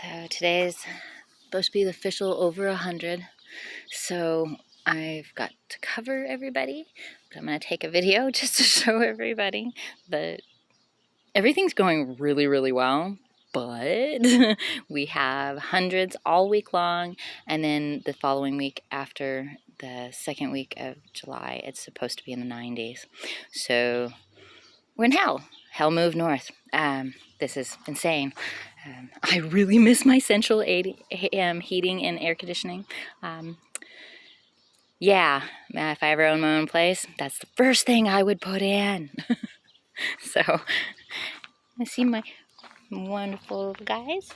So today's supposed to be the official over 100. So I've got to cover everybody, but I'm going to take a video just to show everybody that everything's going really, really well. But we have hundreds all week long, and then the following week after the second week of July, it's supposed to be in the 90s. So we're in hell. Hell moved north. This is insane. I really miss my central AM heating and air conditioning. Yeah, if I ever own my own place, that's the first thing I would put in. So, I see my wonderful little guys.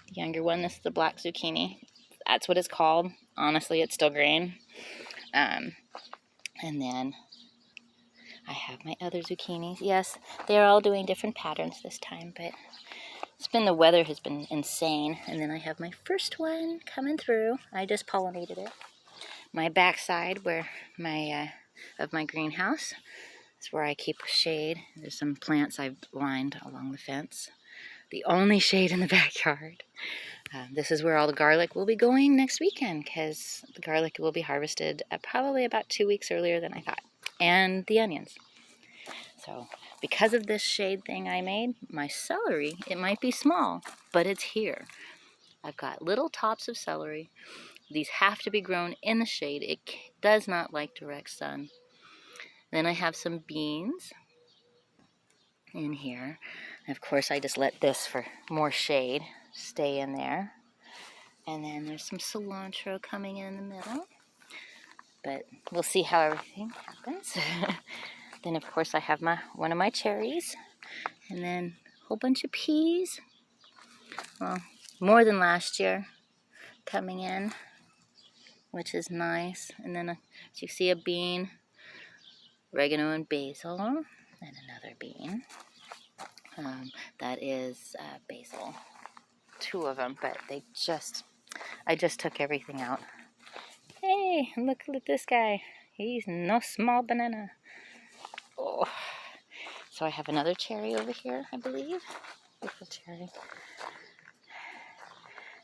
The younger one, this is the black zucchini. That's what it's called. Honestly, it's still green. And then I have my other zucchinis. Yes, they're all doing different patterns this time, but the weather has been insane. And then I have my first one coming through. I just pollinated it. My backside where of my greenhouse is where I keep shade. There's some plants I've lined along the fence. The only shade in the backyard. This is where all the garlic will be going next weekend, because the garlic will be harvested probably about 2 weeks earlier than I thought. And the onions. So because of this shade thing I made, my celery, it might be small, but it's here. I've got little tops of celery. These have to be grown in the shade. It does not like direct sun. Then I have some beans in here. And of course, I just let this, for more shade, stay in there. And then there's some cilantro coming in the middle. But we'll see how everything happens. Then, of course, I have one of my cherries. And then a whole bunch of peas. Well, more than last year coming in, which is nice. And then, as you see, a bean, oregano and basil, and another bean. That is basil. 2 of them, but I just took everything out. Hey, look at this guy. He's no small banana. Oh. So I have another cherry over here, I believe. Beautiful cherry.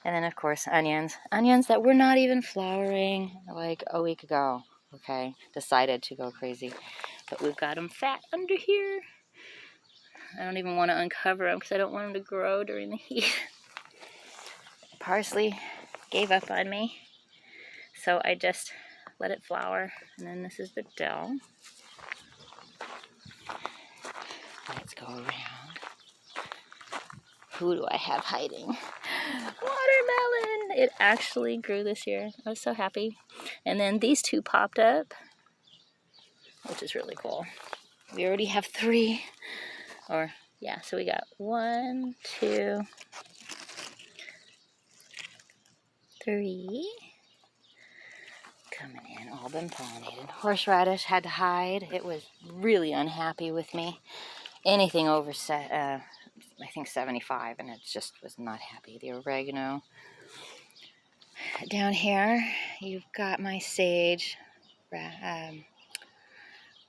And then, of course, onions. Onions that were not even flowering like a week ago. Okay, decided to go crazy. But we've got them fat under here. I don't even want to uncover them because I don't want them to grow during the heat. Parsley gave up on me, so I just let it flower. And then this is the dill. Let's go around. Who do I have hiding? Watermelon! It actually grew this year. I was so happy. And then these 2 popped up, which is really cool. We already have 3. So we got 1, 2, 3. Coming in, all been pollinated. Horseradish had to hide. It was really unhappy with me. Anything over, I think 75, and it just was not happy. The oregano. Down here, you've got my sage,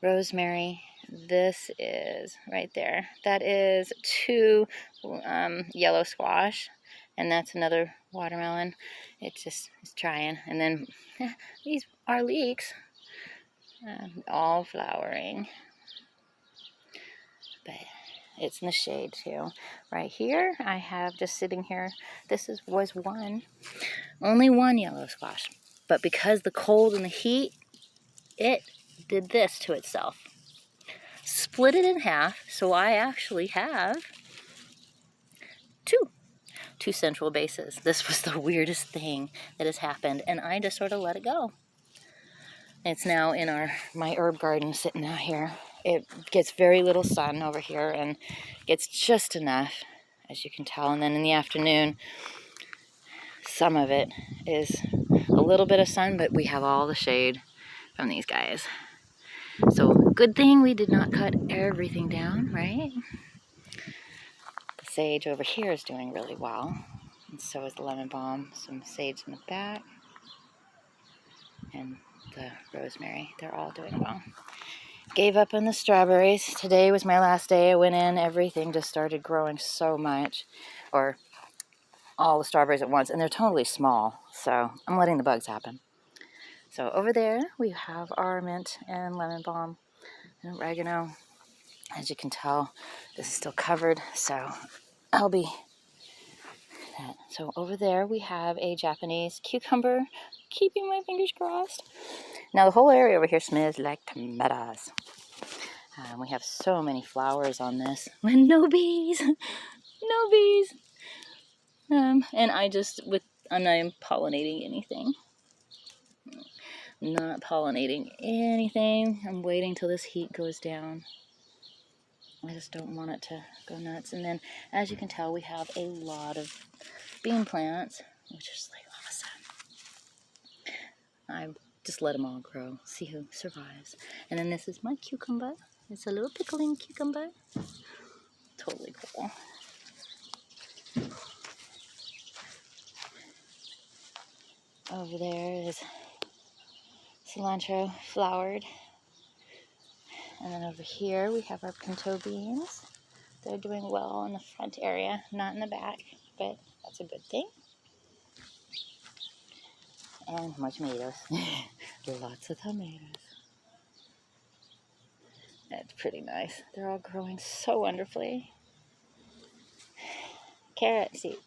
rosemary. This is right there. That is 2 yellow squash, and that's another watermelon. It just is trying. And then these are leeks, all flowering. But it's in the shade too. Right here, I have just sitting here. This was only 1 yellow squash. But because the cold and the heat, it did this to itself. Split it in half, so I actually have 2 central bases. This was the weirdest thing that has happened, and I just sort of let it go. It's now in my herb garden sitting out here. It gets very little sun over here and gets just enough, as you can tell. And then in the afternoon, some of it is a little bit of sun, but we have all the shade from these guys. So good thing we did not cut everything down, right? The sage over here is doing really well, and so is the lemon balm. Some sage in the back, and the rosemary. They're all doing well. Gave up on the strawberries. Today was my last day. I went in, everything just started growing so much, or all the strawberries at once, and they're totally small, so I'm letting the bugs happen. So over there we have our mint and lemon balm and oregano. As you can tell, this is still covered, so I'll be that. So over there we have a Japanese cucumber, keeping my fingers crossed. Now the whole area over here smells like tomatoes. We have so many flowers on this. No bees, no bees. And I'm not pollinating anything. Not pollinating anything. I'm waiting till this heat goes down. I just don't want it to go nuts. And then, as you can tell, we have a lot of bean plants, which is like awesome. I just let them all grow, see who survives. And then this is my cucumber. It's a little pickling cucumber. Totally cool. Over there is cilantro flowered. And then over here we have our pinto beans. They're doing well in the front area, not in the back, but that's a good thing. And more tomatoes. Lots of tomatoes. That's pretty nice. They're all growing so wonderfully. Carrot seed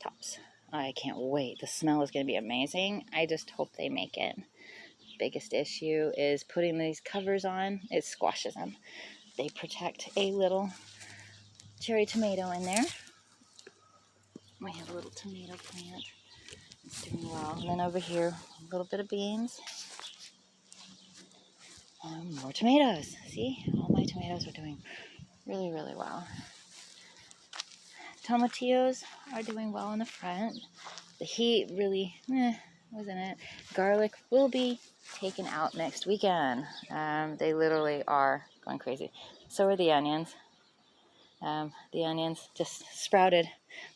tops. I can't wait. The smell is going to be amazing. I just hope they make it. Biggest issue is putting these covers on. It squashes them. They protect a little cherry tomato in there. We have a little tomato plant. It's doing well. And then over here, a little bit of beans. And more tomatoes. See? All my tomatoes are doing really, really well. Tomatillos are doing well in the front. The heat really, wasn't it? Garlic will be taken out next weekend. They literally are going crazy. So are the onions. The onions just sprouted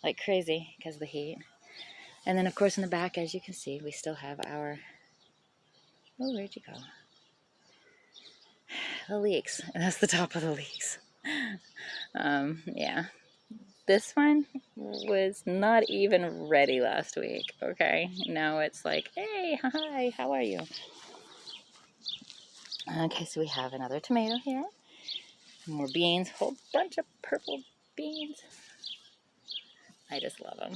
like crazy because of the heat. And then, of course, in the back, as you can see, we still have our... Oh, where'd you go? The leeks. That's the top of the leeks. Yeah. This one was not even ready last week, okay? Now it's like, hey, hi, how are you? Okay, so we have another tomato here. More beans, whole bunch of purple beans. I just love them.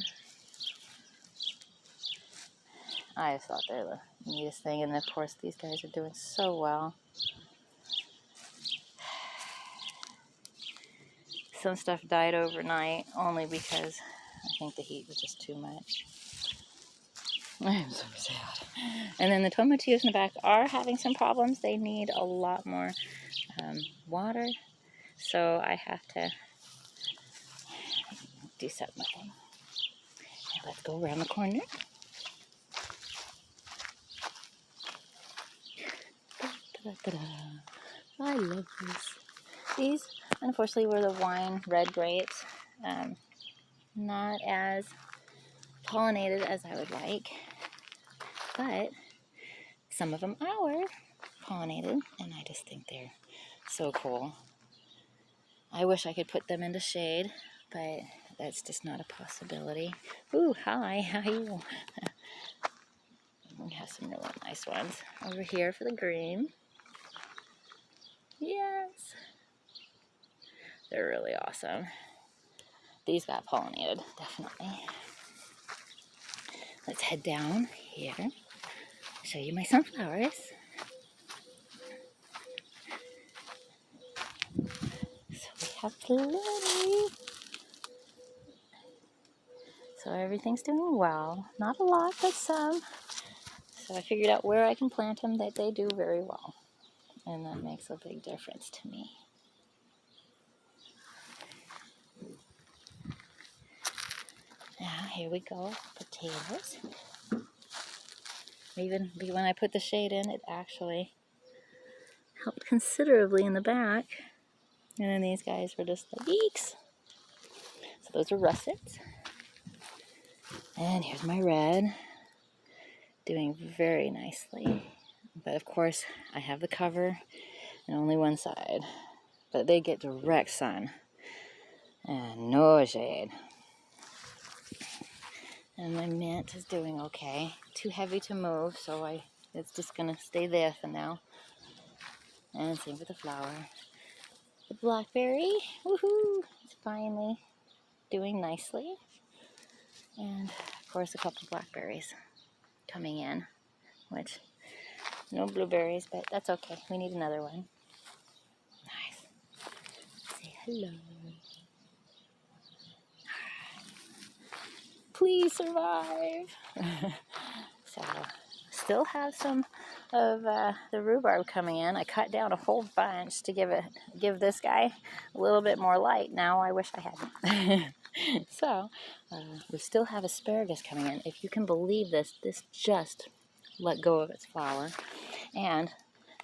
I just thought they're the neatest thing, and of course these guys are doing so well. Some stuff died overnight only because I think the heat was just too much. I am so sad. And then the tomatillos in the back are having some problems. They need a lot more water, so I have to do something with them. Okay, let's go around the corner. Da-da-da-da. I love this. These, unfortunately, were the wine red grapes. Not as pollinated as I would like, but some of them are pollinated, and I just think they're so cool. I wish I could put them into shade, but that's just not a possibility. Ooh, hi, how are you? We have some really nice ones over here for the green. Yes, they're really awesome. These got pollinated, definitely. Let's head down here, show you my sunflowers. So we have plenty. So everything's doing well. Not a lot, but some. So I figured out where I can plant them that they do very well. And that makes a big difference to me. Now, here we go. Potatoes. Even when I put the shade in, it actually helped considerably in the back. And then these guys were just like eeks. So those are russets. And here's my red. Doing very nicely. But of course, I have the cover and only one side. But they get direct sun and no shade. And my mint is doing okay. Too heavy to move, so it's just gonna stay there for now. And same with the flower. The blackberry, woohoo! It's finally doing nicely. And of course a couple of blackberries coming in, which no blueberries, but that's okay. We need another one. Nice. Say hello. Please survive. So, still have some of the rhubarb coming in. I cut down a whole bunch to give this guy a little bit more light. Now I wish I hadn't. So, we still have asparagus coming in. If you can believe this just let go of its flower. And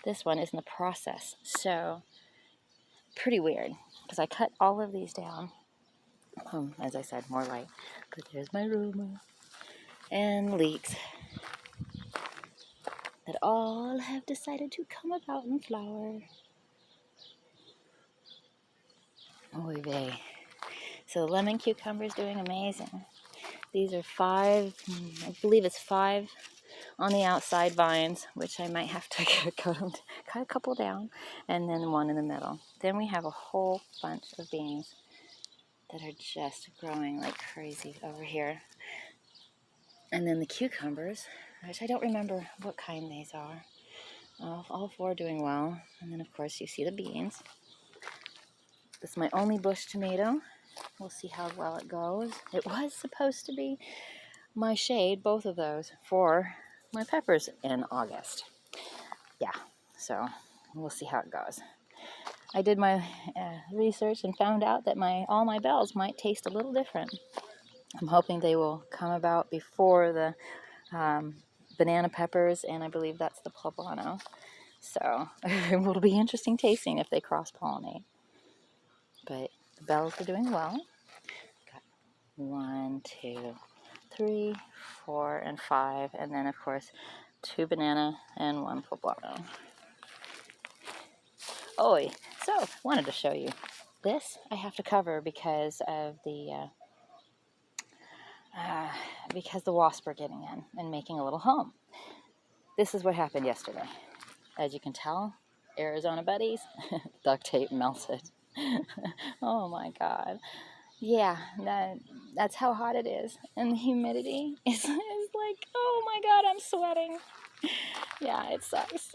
this one is in the process. So, pretty weird, because I cut all of these down. As I said, more light. But there's my Roma. And leeks that all have decided to come about and flower. Oy vey. So the lemon cucumber is doing amazing. These are 5, I believe it's 5 on the outside vines, which I might have to cut a couple down, and then 1 in the middle. Then we have a whole bunch of beans that are just growing like crazy over here. And then the cucumbers, which I don't remember what kind these are. All 4 doing well. And then of course you see the beans. This is my only bush tomato. We'll see how well it goes. It was supposed to be my shade, both of those, for my peppers in August. Yeah, so we'll see how it goes. I did my research and found out that all my bells might taste a little different. I'm hoping they will come about before the banana peppers, and I believe that's the poblano. So it will be interesting tasting if they cross-pollinate. But the bells are doing well. Got 1, 2, 3, 4, and 5, and then of course 2 banana and 1 poblano. Oh, so wanted to show you this. I have to cover because of the wasps are getting in and making a little home. This is what happened yesterday. As you can tell, Arizona buddies, duct tape melted. Oh my God. Yeah, that's how hot it is. And the humidity is like, oh my God, I'm sweating. Yeah, it sucks.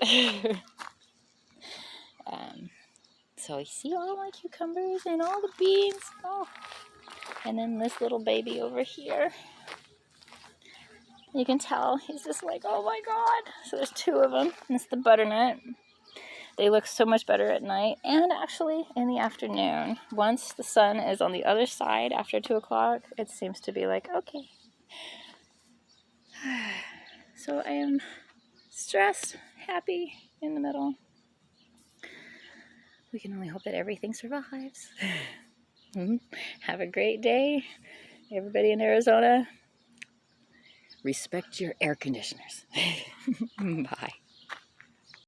So you see all my cucumbers and all the beans. Oh. And then this little baby over here. You can tell he's just like, oh my God. So there's 2 of them. And it's the butternut. They look so much better at night and actually in the afternoon. Once the sun is on the other side after 2 o'clock, it seems to be like, okay. So I am stressed, happy, in the middle. We can only hope that everything survives. Have a great day. Everybody in Arizona, respect your air conditioners. Bye.